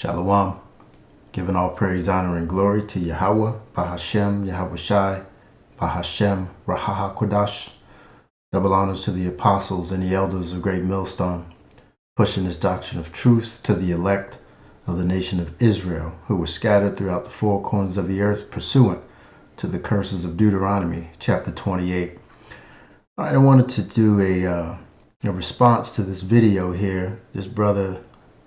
Shalom. Giving all praise, honor, and glory to Yahweh, Bahashem, Yahweh Shai, Bahashem, Rahaha Kodash. Double honors to the apostles and the elders of Great Millstone, pushing this doctrine of truth to the elect of the nation of Israel, who were scattered throughout the four corners of the earth, pursuant to the curses of Deuteronomy, chapter 28. All right, I wanted to do a response to this video here. This brother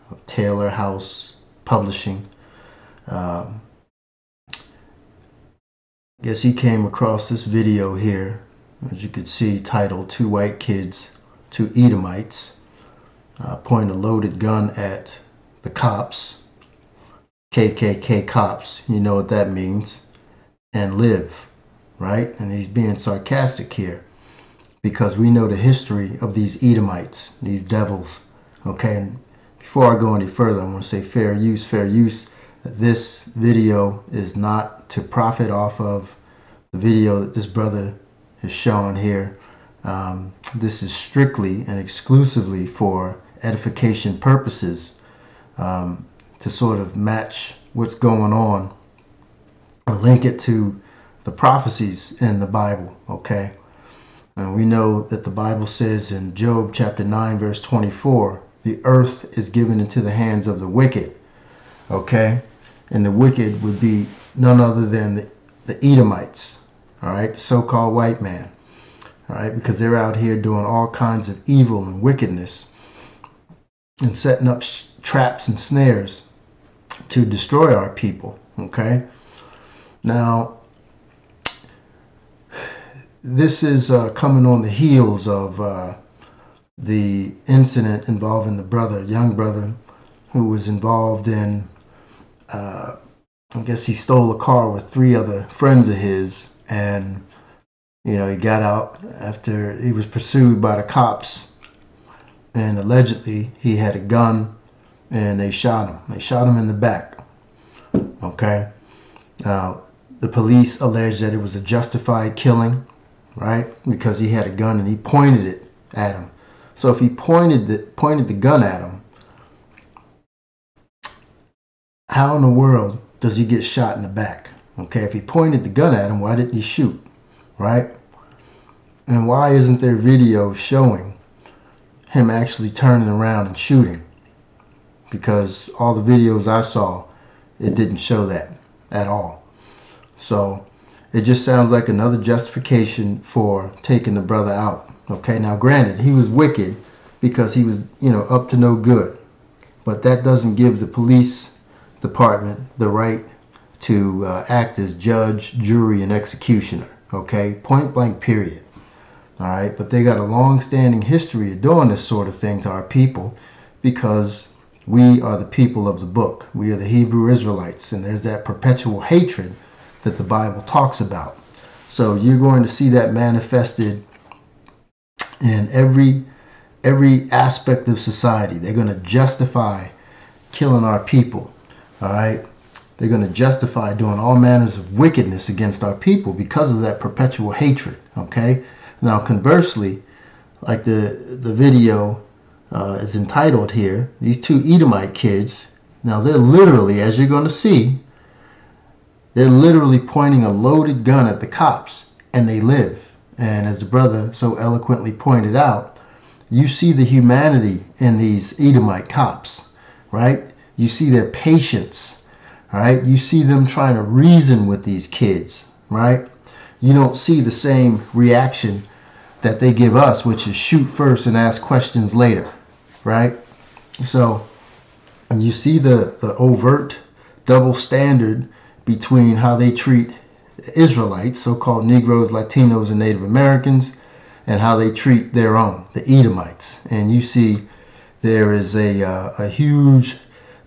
of Taylor House Publishing, guess he came across this video here, as you could see, titled "Two White Kids, Two Edomites Point a Loaded Gun at the Cops," KKK cops, you know what that means, and live, right? And he's being sarcastic here because we know the history of these Edomites, these devils, okay? And before I go any further, I want to say fair use. This video is not to profit off of the video that this brother has shown here. This is strictly and exclusively for edification purposes, to sort of match what's going on or link it to the prophecies in the Bible, okay? And we know that the Bible says in Job chapter 9 verse 24, the earth is given into the hands of the wicked, okay? And the wicked would be none other than the Edomites, all right? So-called white man, all right? Because they're out here doing all kinds of evil and wickedness and setting up traps and snares to destroy our people, okay? Now, this is coming on the heels of the incident involving the young brother, who was involved in, I guess he stole a car with three other friends of his, and, you know, he got out after he was pursued by the cops, and allegedly he had a gun, and they shot him. They shot him in the back, okay? Now, the police alleged that it was a justified killing, right? Because he had a gun and he pointed it at him. So if he pointed the gun at him, how in the world does he get shot in the back? Okay, if he pointed the gun at him, why didn't he shoot, right? And why isn't there video showing him actually turning around and shooting? Because all the videos I saw, it didn't show that at all. So it just sounds like another justification for taking the brother out. Okay, now granted, he was wicked because he was, up to no good. But that doesn't give the police department the right to act as judge, jury, and executioner. Okay, point blank, period. All right, but they got a long-standing history of doing this sort of thing to our people because we are the people of the book. We are the Hebrew Israelites, and there's that perpetual hatred that the Bible talks about. So you're going to see that manifested in every aspect of society. They're going to justify killing our people, all right? They're going to justify doing all manners of wickedness against our people because of that perpetual hatred, okay? Now, conversely, like the video is entitled here, these two Edomite kids, now they're literally, as you're going to see, they're literally pointing a loaded gun at the cops, and they live. And as the brother so eloquently pointed out, you see the humanity in these Edomite cops, right? You see their patience, all right? You see them trying to reason with these kids, right? You don't see the same reaction that they give us, which is shoot first and ask questions later, right? So, and you see the overt double standard between how they treat Israelites, so-called Negroes, Latinos, and Native Americans, and how they treat their own, the Edomites. And you see there is a huge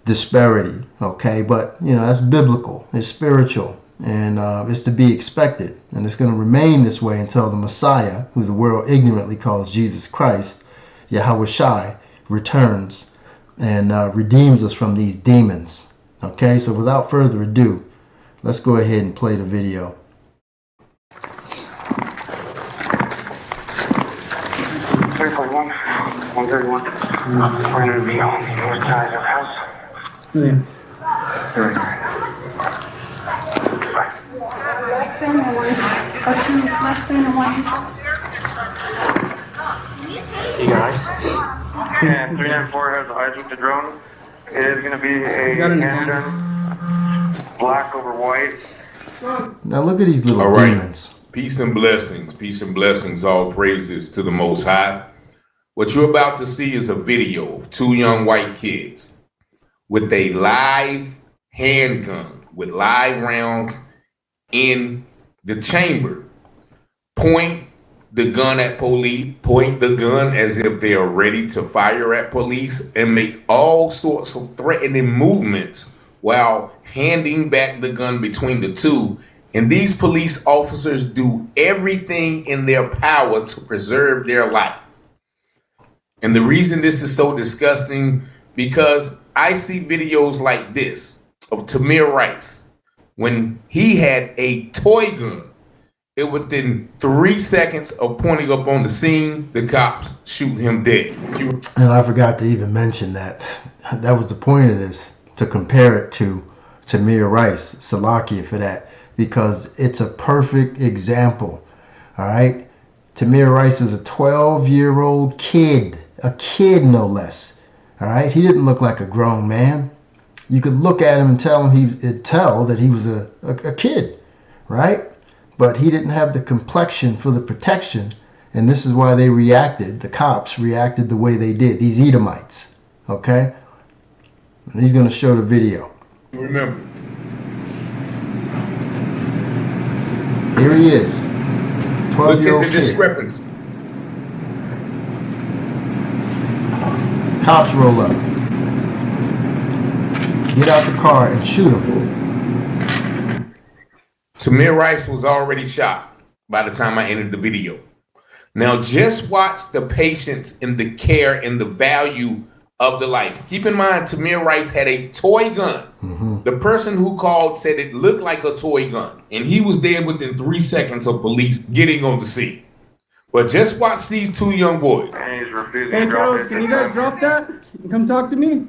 disparity, okay? But, that's biblical, it's spiritual, and it's to be expected. And it's going to remain this way until the Messiah, who the world ignorantly calls Jesus Christ, Yahweh Shai, returns and redeems us from these demons, okay? So without further ado, let's go ahead and play the video. 341, 131. We're going to be on the north side of the house. Yeah. You guys? Yeah, 394 has eyes with the drone. It is going to be a handgun, black over white. Now look at these little demons. Peace and blessings, all praises to the Most High. What you're about to see is a video of two young white kids with a live handgun with live rounds in the chamber. Point the gun at police, point the gun as if they are ready to fire at police, and make all sorts of threatening movements while handing back the gun between the two. And these police officers do everything in their power to preserve their life. And the reason this is so disgusting, because I see videos like this of Tamir Rice when he had a toy gun. It within 3 seconds of pointing up on the scene, the cops shoot him dead. And I forgot to even mention that. That was the point of this, to compare it to Tamir Rice, Salakia for that, because it's a perfect example. All right? Tamir Rice was a 12-year-old kid, a kid no less. All right? He didn't look like a grown man. You could look at him and tell that he was a kid, right? But he didn't have the complexion for the protection, and this is why they reacted. The cops reacted the way they did. These Edomites, okay? And he's going to show the video. Remember. Here he is, 12-year-old kid. Look at the discrepancy. Cops roll up. Get out the car and shoot him. Tamir Rice was already shot by the time I ended the video. Now just watch the patience and the care and the value of the life. Keep in mind, Tamir Rice had a toy gun. Mm-hmm. The person who called said it looked like a toy gun, and he was dead within 3 seconds of police getting on the scene. But just watch these two young boys. Hey girls, can you guys drop that and come talk to me?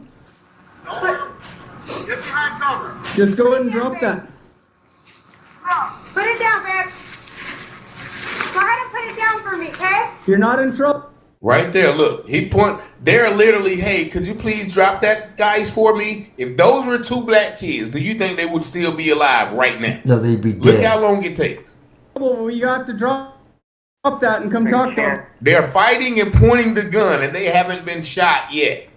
Just go ahead and drop that. Put it down, babe. Go ahead and put it down for me, okay? You're not in trouble. Right there, look. They're literally, hey, could you please drop that, guys, for me? If those were two black kids, do you think they would still be alive right now? No, they'd be dead. Look how long it takes. Well, you have to drop that and come talk to us. They're fighting and pointing the gun, and they haven't been shot yet.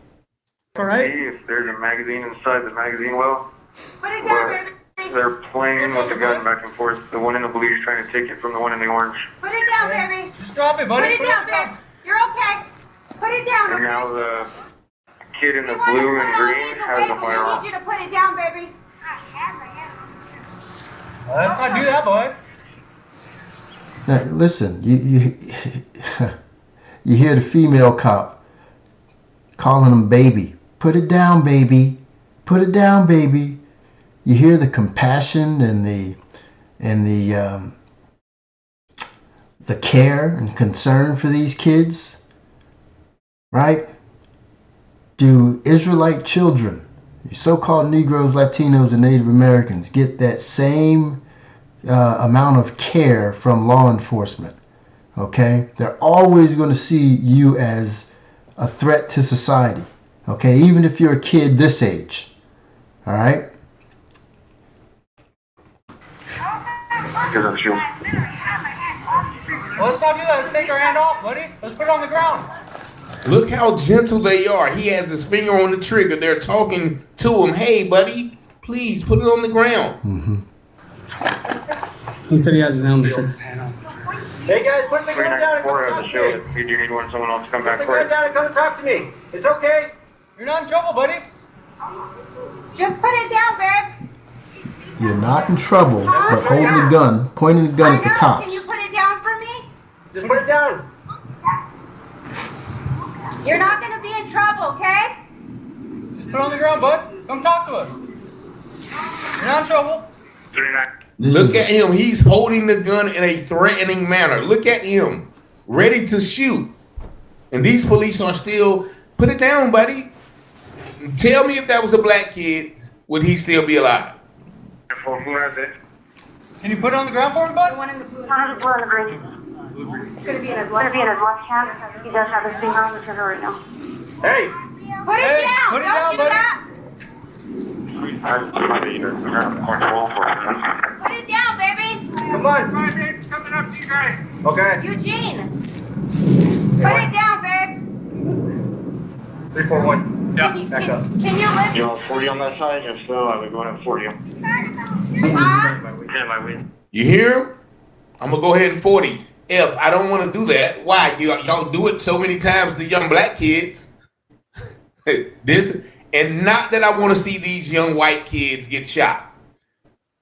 All right. If there's a magazine inside the magazine well, Put it down, baby. they're playing with the gun back and forth. The one in the blue is trying to take it from the one in the orange. Put it down, baby. Just drop it, buddy. Put it down, babe. You're okay. Put it down, And okay? now the kid in the blue and green has a firearm. I need you to put it down, baby. Let's not do that, boy. Now, listen, you hear the female cop calling him baby. Put it down, baby. Put it down, baby. You hear the compassion and the care and concern for these kids, right? Do Israelite children, so-called Negroes, Latinos, and Native Americans, get that same amount of care from law enforcement? Okay, they're always going to see you as a threat to society. Okay, even if you're a kid this age. All right. Because that's you. Well, let's not do that. Let's take our hand off, buddy. Let's put it on the ground. Look how gentle they are. He has his finger on the trigger. They're talking to him. Hey, buddy, please put it on the ground. Mm-hmm. He said he has his hand on the trigger. Hey, guys, put the gun down and come 394 has talk a to shield. me. Do you need one? Someone else to come Put back the for gun it? down and come talk to me. It's okay. You're not in trouble, buddy. Just put it down, babe. You're not in trouble, but holding the gun, pointing the gun at the Can you cops. put it down for me? Just put it down. You're not going to be in trouble, okay? Just put it on the ground, bud. Come talk to us. You're not in trouble. 39. Look at him. He's holding the gun in a threatening manner. Look at him, ready to shoot. And these police are still, put it down, buddy. Tell me if that was a black kid, would he still be alive? Who has it? Can you put it on the ground for him, bud? The one in the blue. One of the blue and the green. It's gonna be in his It's gonna left be in hand. his left hand. He does have his finger on the trigger right now. Hey! Put it Hey, down. put it Don't down, do buddy. that. I'm need to point the wall for it. Put it down, baby. Come on. It's coming up to you guys. Okay. Eugene. Put it down, babe. 341. Yeah, Can you, back up. can you lift? You want 40 on that side? If so, I would go ahead and 40 him. Huh? Yeah, my win. You hear him? I'm gonna go ahead and 40. If I don't want to do that, why? Y'all do it so many times to young black kids. This, and not that I want to see these young white kids get shot,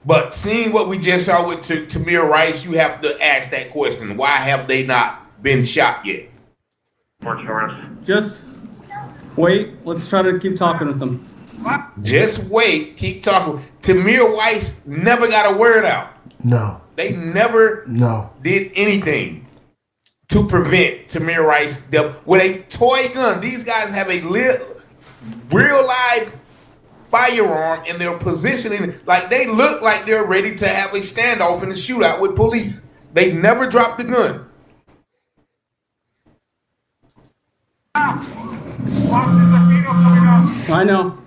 but seeing what we just saw with Tamir Rice, you have to ask that question: why have they not been shot yet? Just wait. Let's try to keep talking with them. Just wait. Keep talking. Tamir Rice never got a word out. No. They never did anything to prevent Tamir Rice with a toy gun. These guys have a real live firearm, and they're positioning like they look like they're ready to have a standoff in a shootout with police. They never dropped the gun. I know.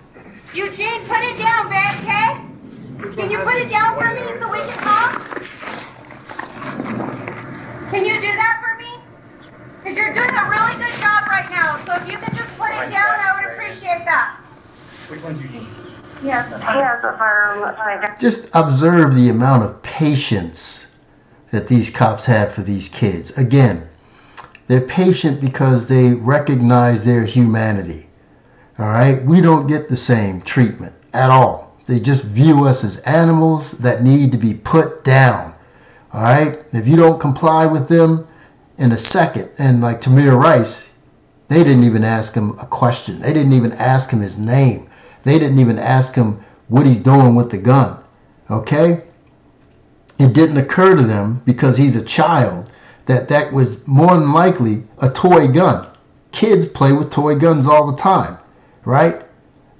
Eugene, put it down, babe, okay? Can you put it down for me so we can talk? Can you do that for me? Because you're doing a really good job right now. So if you could just put it down, I would appreciate that. Which one's Eugene? Yes, he has a firearm right there. Just observe the amount of patience that these cops have for these kids. Again, they're patient because they recognize their humanity. All right? We don't get the same treatment at all. They just view us as animals that need to be put down. All right? If you don't comply with them in a second, and like Tamir Rice, they didn't even ask him a question. They didn't even ask him his name. They didn't even ask him what he's doing with the gun. Okay? It didn't occur to them, because he's a child, that was more than likely a toy gun. Kids play with toy guns all the time, right?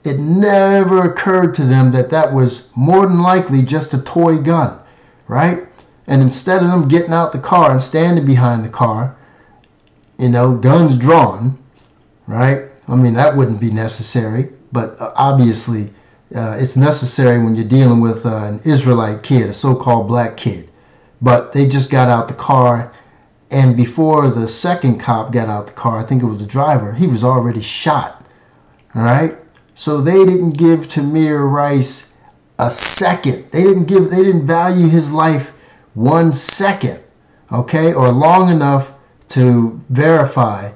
It never occurred to them that was more than likely just a toy gun, right? And instead of them getting out the car and standing behind the car, guns drawn, right? I mean, that wouldn't be necessary, but obviously it's necessary when you're dealing with an Israelite kid, a so-called black kid. But they just got out the car, and before the second cop got out the car, I think it was the driver, he was already shot, all right? So they didn't give Tamir Rice a second. They didn't value his life 1 second, okay, or long enough to verify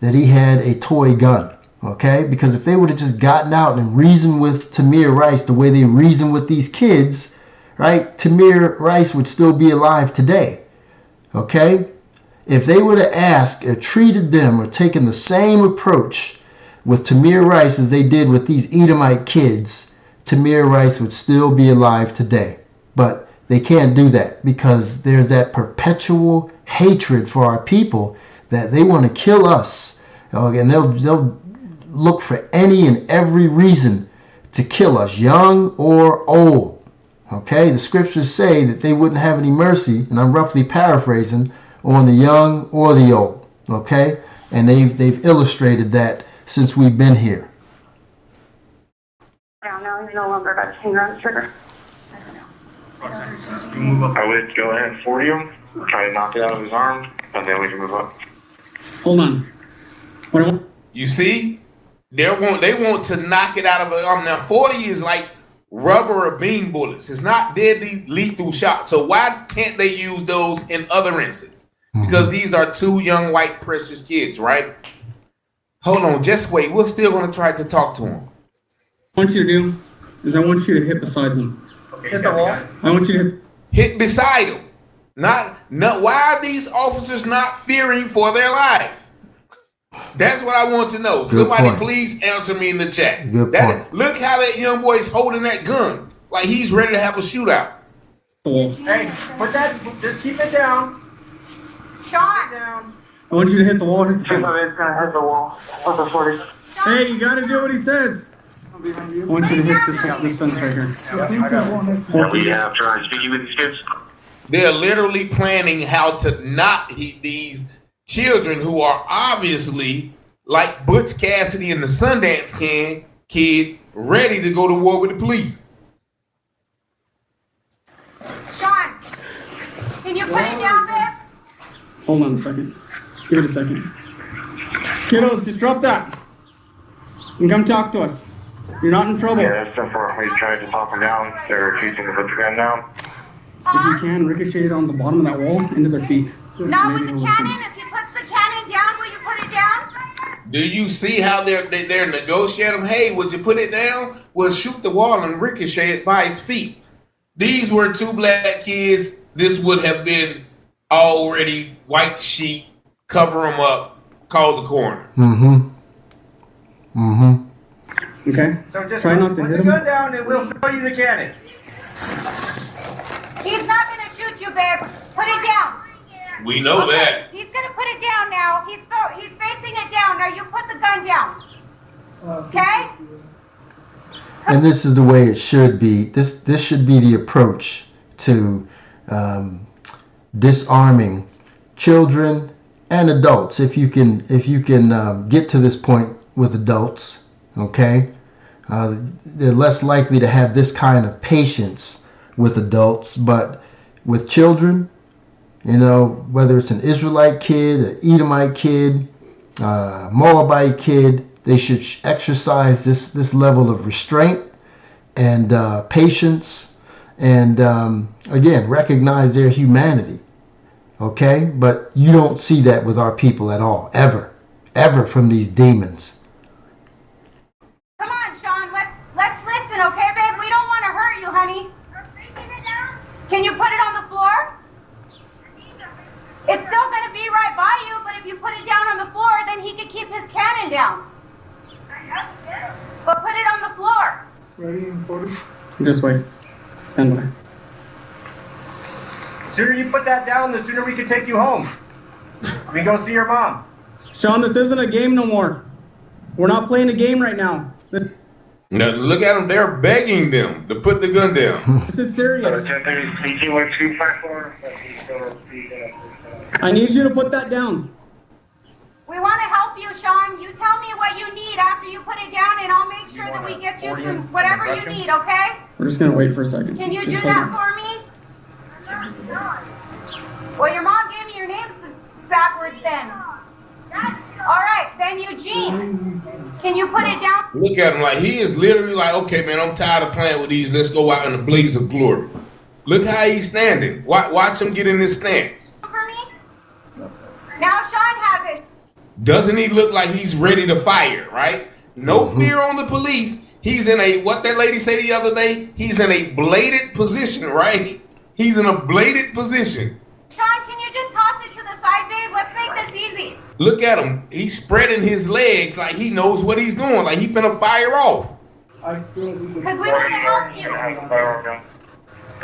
that he had a toy gun, okay? Because if they would have just gotten out and reasoned with Tamir Rice the way they reason with these kids, right, Tamir Rice would still be alive today, okay? If they would have asked or treated them or taken the same approach with Tamir Rice as they did with these Edomyte kids, Tamir Rice would still be alive today. But they can't do that because there's that perpetual hatred for our people that they want to kill us. And they'll look for any and every reason to kill us, young or old. Okay, the scriptures say that they wouldn't have any mercy, and I'm roughly paraphrasing, on the young or the old. Okay, and they've illustrated that since we've been here. Now he's no longer got his finger on the trigger. I would go ahead and 40 him, try to knock it out of his arm, and then we can move up. Hold on. What I want- You see, they want to knock it out of an arm. Now 40 is like rubber or bean bullets. It's not deadly lethal shot. So why can't they use those in other instances? Because these are two young white precious kids, right? Hold on, just wait. We're still going to try to talk to them. What I want you to do is I want you to hit beside them. Hit the wall. I want you to Hit beside them. Not. Why are these officers not fearing for their life? That's what I want to know. Good Somebody point. please answer me in the chat. Good point. Look how that young boy is holding that gun. Like he's ready to have a shootout. the wall. Hey, put that. Just keep it down. Sean! Down. I want you to hit the wall. Hit the It's fence. gonna hit the wall with the 40. Hey, you gotta do what he says. I want you to hit this fence right here. Yeah, we have Charlie speaking with these kids. They're literally planning how to knock these children who are obviously like Butch Cassidy and the Sundance Kid ready to go to war with the police. Sean, can you put it down, babe? Hold on a second. Give it a second. Kiddos, just drop that. And come talk to us. You're not in trouble. Yeah, that's stuff where we tried to talk them down. They're refusing to put the gun down. If you can, ricochet it on the bottom of that wall into their feet. Not with Maybe the he'll listen. cannon. If he puts the cannon down, will you put it down? Do you see how they're negotiating? Hey, would you put it down? Well, shoot the wall and ricochet it by his feet. These were two black kids. This would have been already white sheet. Cover them up. Call the coroner. Okay? So just Try not to put hit the him. gun down and we'll show you the cannon. He's not gonna shoot you, babe. Put it down. We know that. He's gonna put it down now. He's facing it down. Now you put the gun down. Okay? And this is the way it should be. This should be the approach to disarming children and adults. If you can get to this point with adults, okay, they're less likely to have this kind of patience with adults. But with children, you know, whether it's an Israelite kid, an Edomyte kid, Moabite kid, they should exercise this level of restraint and patience, and again, recognize their humanity. Okay, but you don't see that with our people at all, ever from these demons. Come on, Sean. Let's listen, okay, babe? We don't want to hurt you, honey. Can you put it on the floor? It's still gonna be right by you, but if you put it down on the floor, then he could keep his cannon down. But put it on the floor. Just wait. Stand by. The sooner you put that down, the sooner we can take you home. We can go see your mom. Sean, this isn't a game no more. We're not playing a game right now. Now look at them. They're begging them to put the gun down. This is serious. 1030 speaking with 254. I need you to put that down. We want to help you, Sean. You tell me what you need after you put it down, and I'll make sure that we get you some whatever you need, okay? We're just gonna wait for a second. Can you do Just hold that on. for me? Well, your mom gave me your name backwards then. All right, then Eugene. Can you put it down? Look at him like he is literally like, okay, man, I'm tired of playing with these. Let's go out in a blaze of glory. Look how he's standing. Watch him get in this stance. For me? Now Sean has it. Doesn't he look like he's ready to fire, right? No fear on the police. He's in a, what that lady said the other day? He's in a bladed position, right? He's in a bladed position. Sean, can you just toss it to the side, babe? Let's make this easy. Look at him. He's spreading his legs like he knows what he's doing. Like he finna fire off. Because we want to help you.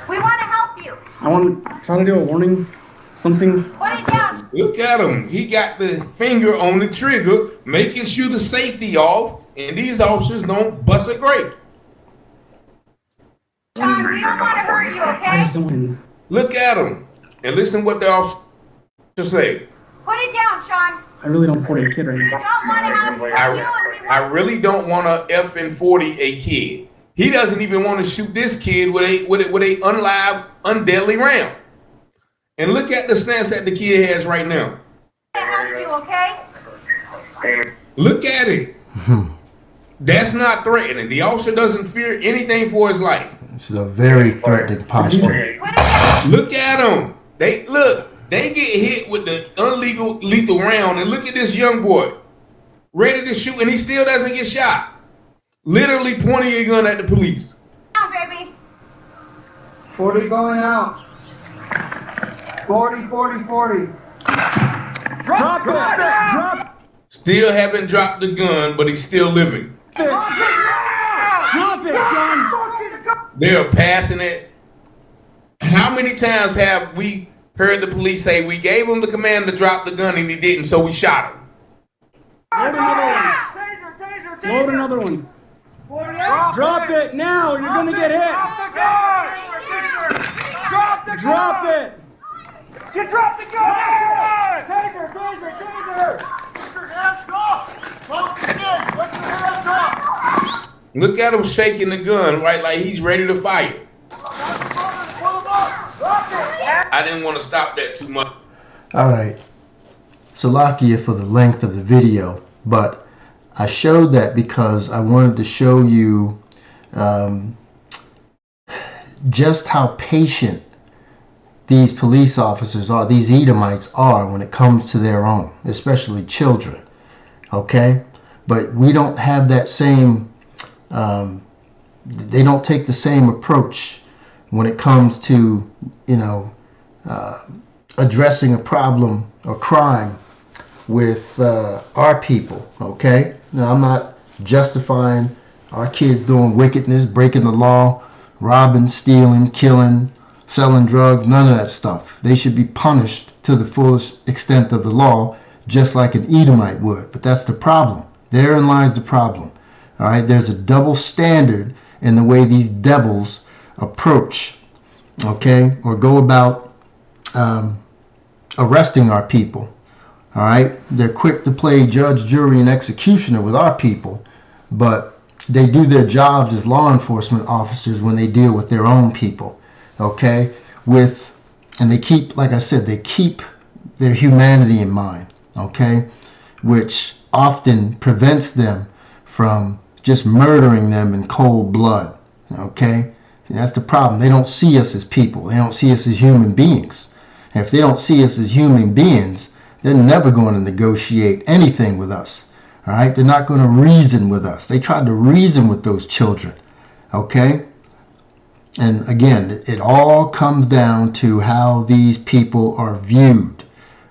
We want to help you. I want to try to do a warning. Something. Put it down. Look at him. He got the finger on the trigger, making sure the safety off, and these officers don't bust a grape. Sean, we don't want to hurt you, I okay? just don't want to. Look at him and listen what the officer say. Put it down, Sean. I really don't 40 a kid right We now. don't want to have you, and we I want really don't want to effing 40 a kid. He doesn't even want to shoot this kid with a unlive, undeadly round. And look at the stance that the kid has right now. to help you, okay? Look at it. That's not threatening. The officer doesn't fear anything for his life. This is a very threatening posture. Put it down. Look at them. They get hit with the lethal round, and look at this young boy, ready to shoot, and he still doesn't get shot. Literally pointing a gun at the police. Down, baby. 40 going out. 40, 40, 40. Drop it! Drop Still haven't dropped the gun, but he's still living. it! Drop it, Sean! They're passing it. How many times have we heard the police say we gave him the command to drop the gun and he didn't, so we shot him? Load another one. Load another one. 40 out. Drop it now or you're going to get hit. Drop it. You dropped the gun! Taser! Look at him shaking the gun, right, like he's ready to fire. I didn't want to stop that too much. All right. Salakia for the length of the video, but I showed that because I wanted to show you just how patient these police officers are, these Edomites are when it comes to their own, especially children. Okay? But we don't have that same, they don't take the same approach when it comes to, addressing a problem or crime with our people. Okay? Now, I'm not justifying our kids doing wickedness, breaking the law, robbing, stealing, killing, selling drugs, none of that stuff. They should be punished to the fullest extent of the law, just like an Edomite would. But that's the problem. Therein lies the problem. All right, there's a double standard in the way these devils approach, okay, or go about arresting our people. All right, they're quick to play judge, jury, and executioner with our people, but they do their jobs as law enforcement officers when they deal with their own people. Okay, and they keep, like I said, they keep their humanity in mind, okay, which often prevents them from just murdering them in cold blood, okay. And that's the problem. They don't see us as people. They don't see us as human beings. And if they don't see us as human beings, they're never going to negotiate anything with us, all right. They're not going to reason with us. They tried to reason with those children, okay. And again, it all comes down to how these people are viewed,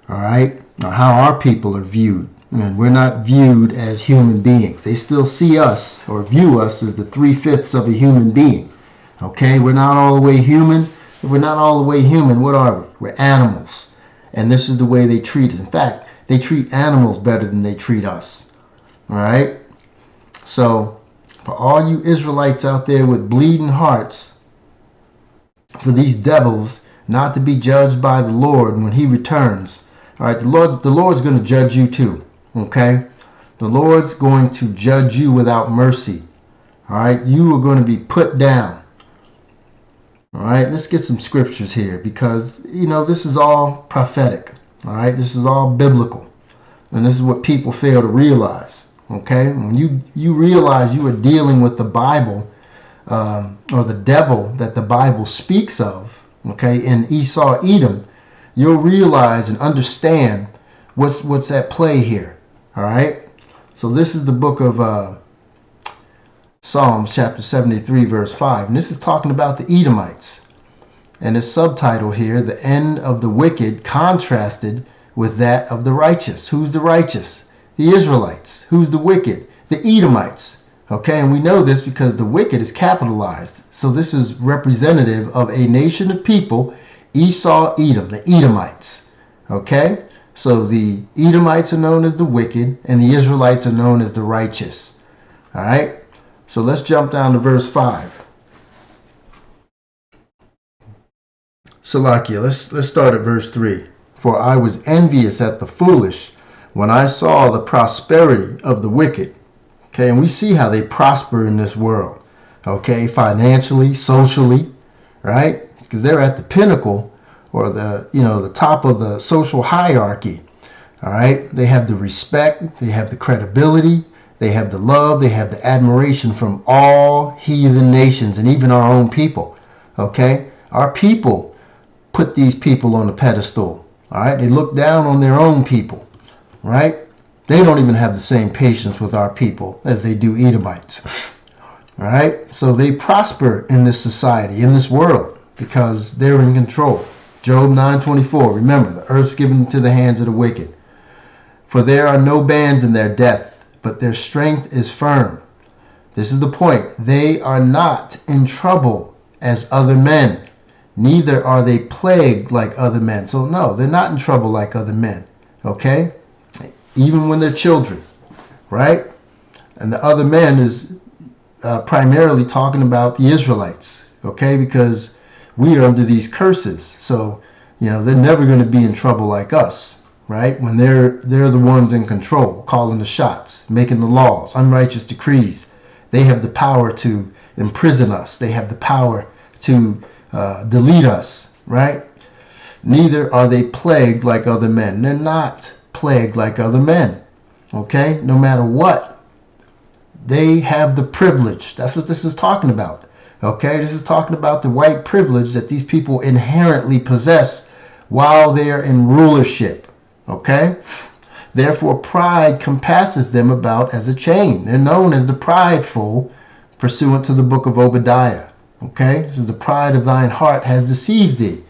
all right? Or how our people are viewed. And we're not viewed as human beings. They still see us or view us as the 3/5 of a human being, okay? We're not all the way human. If we're not all the way human, what are we? We're animals. And this is the way they treat us. In fact, they treat animals better than they treat us, all right? So, for all you Israelites out there with bleeding hearts, for these devils not to be judged by the Lord when he returns. All right, the Lord's going to judge you too, okay? The Lord's going to judge you without mercy. All right, you are going to be put down. All right, let's get some scriptures here because, this is all prophetic. All right, this is all biblical. And this is what people fail to realize, okay? When you realize you are dealing with the Bible, or the devil that the Bible speaks of, okay, in Esau, Edom, you'll realize and understand what's at play here. All right. So this is the book of Psalms, chapter 73, verse 5, and this is talking about the Edomites, and it's subtitled here, "The End of the Wicked Contrasted with That of the Righteous." Who's the righteous? The Israelites. Who's the wicked? The Edomites. Okay, and we know this because the wicked is capitalized. So this is representative of a nation of people, Esau, Edom, the Edomites. Okay, so the Edomites are known as the wicked, and the Israelites are known as the righteous. All right, so let's jump down to verse 5. Salakia, let's start at verse 3. "For I was envious at the foolish when I saw the prosperity of the wicked." Okay, and we see how they prosper in this world, okay, financially, socially, right? Because they're at the pinnacle or the top of the social hierarchy, all right? They have the respect, they have the credibility, they have the love, they have the admiration from all heathen nations and even our own people, okay? Our people put these people on a pedestal, all right? They look down on their own people, right? They don't even have the same patience with our people as they do Edomites. All right? So they prosper in this society, in this world, because they're in control. Job 9:24, remember, the earth's given into the hands of the wicked. "For there are no bands in their death, but their strength is firm." This is the point. "They are not in trouble as other men, neither are they plagued like other men." So no, they're not in trouble like other men. Okay? Even when they're children, right? And the other men is primarily talking about the Israelites, okay? Because we are under these curses. So, you know, they're never going to be in trouble like us, right? When they're the ones in control, calling the shots, making the laws, unrighteous decrees. They have the power to imprison us. They have the power to delete us, right? Neither are they plagued like other men. They're not plagued like other men, okay? No matter what. They have the privilege. That's what this is talking about. Okay, this is talking about the white privilege that these people inherently possess while they're in rulership. Okay, therefore pride compasseth them about as a chain. They're known as the prideful, pursuant to the book of Obadiah. Okay, this is the pride of thine heart has deceived thee.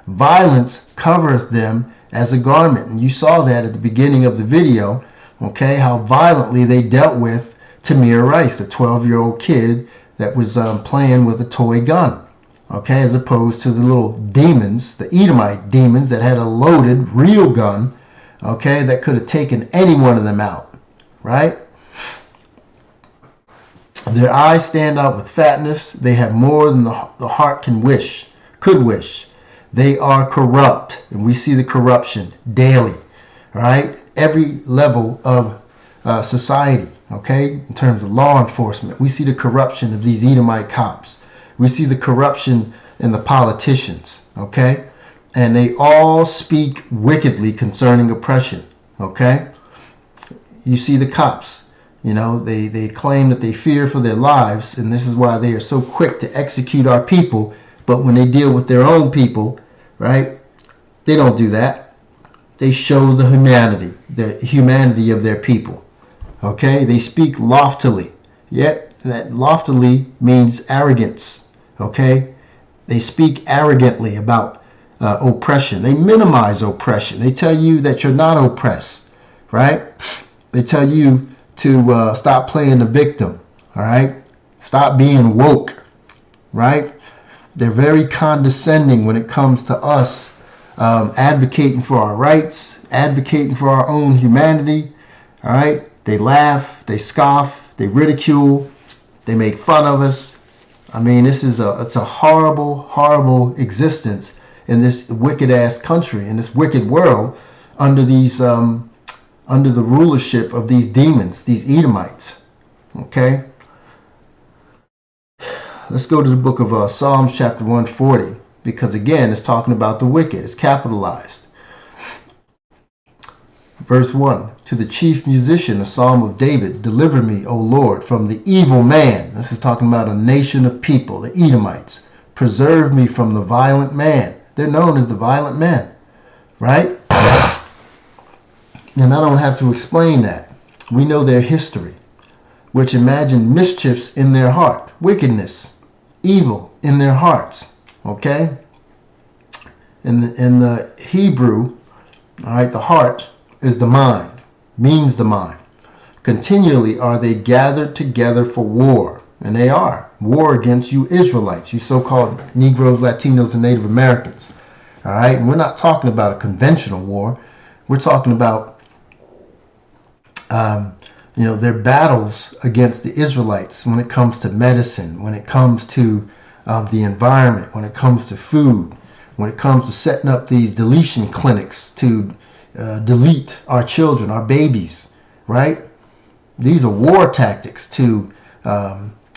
Violence covereth them as a garment. And you saw that at the beginning of the video. Okay, how violently they dealt with Tamir Rice, the 12-year-old kid that was playing with a toy gun, okay, as opposed to the little demons, the Edomyte demons that had a loaded real gun, okay, that could have taken any one of them out, right? Their eyes stand out with fatness. They have more than the heart could wish. They are corrupt, and we see the corruption daily, right? Every level of society. Okay, in terms of law enforcement, we see the corruption of these Edomite cops. We see the corruption in the politicians. Okay, and they all speak wickedly concerning oppression. Okay, you see the cops. You know, they claim that they fear for their lives, and this is why they are so quick to execute our people. But when they deal with their own people, right, they don't do that. They show the humanity of their people. Okay, they speak loftily, yet that loftily means arrogance. Okay, they speak arrogantly about oppression. They minimize oppression. They tell you that you're not oppressed, right? They tell you to stop playing the victim, all right? Stop being woke, right? They're very condescending when it comes to us advocating for our rights, advocating for our own humanity, all right? They laugh, they scoff, they ridicule, they make fun of us. I mean, it's a horrible, horrible existence in this wicked ass country, in this wicked world, under the rulership of these demons, these Edomites. Okay, let's go to the book of Psalms chapter 140, because again, it's talking about the wicked. It's capitalized. Verse 1, to the chief musician, a psalm of David, deliver me, O Lord, from the evil man. This is talking about a nation of people, the Edomites. Preserve me from the violent man. They're known as the violent men, right? And I don't have to explain that. We know their history, which imagine mischiefs in their heart, wickedness, evil in their hearts, okay? In the Hebrew, all right, the heart is the mind, means the mind. Continually are they gathered together for war, and they are. War against you Israelites, you so-called Negroes, Latinos, and Native Americans. All right, and we're not talking about a conventional war. We're talking about, their battles against the Israelites when it comes to medicine, when it comes to the environment, when it comes to food, when it comes to setting up these deletion clinics to delete our children, our babies, right? These are war tactics to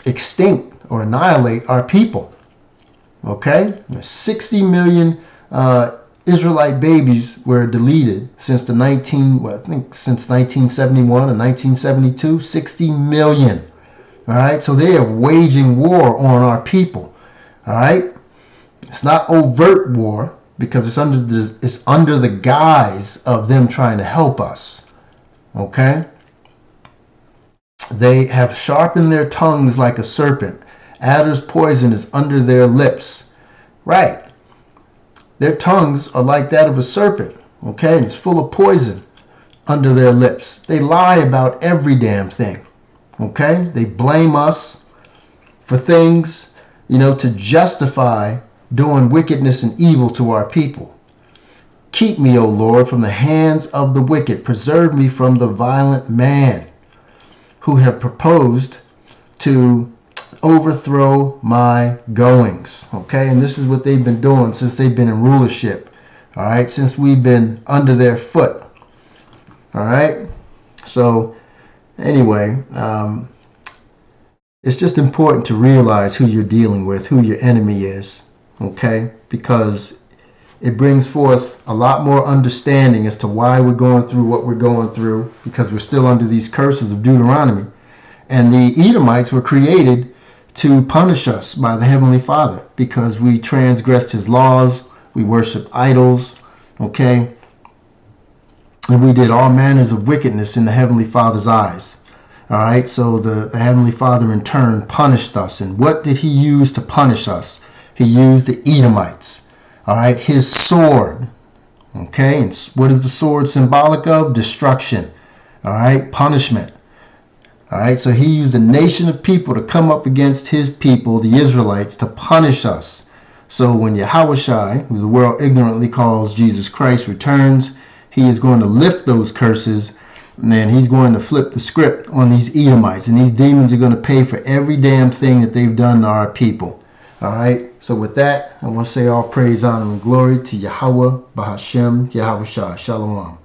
extinct or annihilate our people. Okay, 60 million Israelite babies were deleted since since 1971 and 1972. 60 million. All right, so they are waging war on our people. All right, it's not overt war, because it's under the guise of them trying to help us. Okay? They have sharpened their tongues like a serpent. Adder's poison is under their lips. Right. Their tongues are like that of a serpent. Okay? And it's full of poison under their lips. They lie about every damn thing. Okay? They blame us for things, to justify doing wickedness and evil to our people. Keep me, O Lord, from the hands of the wicked. Preserve me from the violent man who have proposed to overthrow my goings. Okay, and this is what they've been doing since they've been in rulership. All right, since we've been under their foot. All right, so anyway, it's just important to realize who you're dealing with, who your enemy is. Okay, because it brings forth a lot more understanding as to why we're going through what we're going through, because we're still under these curses of Deuteronomy. And the Edomites were created to punish us by the Heavenly Father because we transgressed his laws, we worshiped idols, okay? And we did all manners of wickedness in the Heavenly Father's eyes. All right, so the Heavenly Father in turn punished us. And what did he use to punish us? He used the Edomites. All right, his sword. Okay, and what is the sword symbolic of? Destruction. All right, punishment. All right, so he used a nation of people to come up against his people, the Israelites, to punish us. So when Yahushua, who the world ignorantly calls Jesus Christ, returns, he is going to lift those curses, and then he's going to flip the script on these Edomites, and these demons are going to pay for every damn thing that they've done to our people. All right, so with that, I want to say all praise, honor, and glory to Yahweh, Bahashem, Yahushua. Shalom.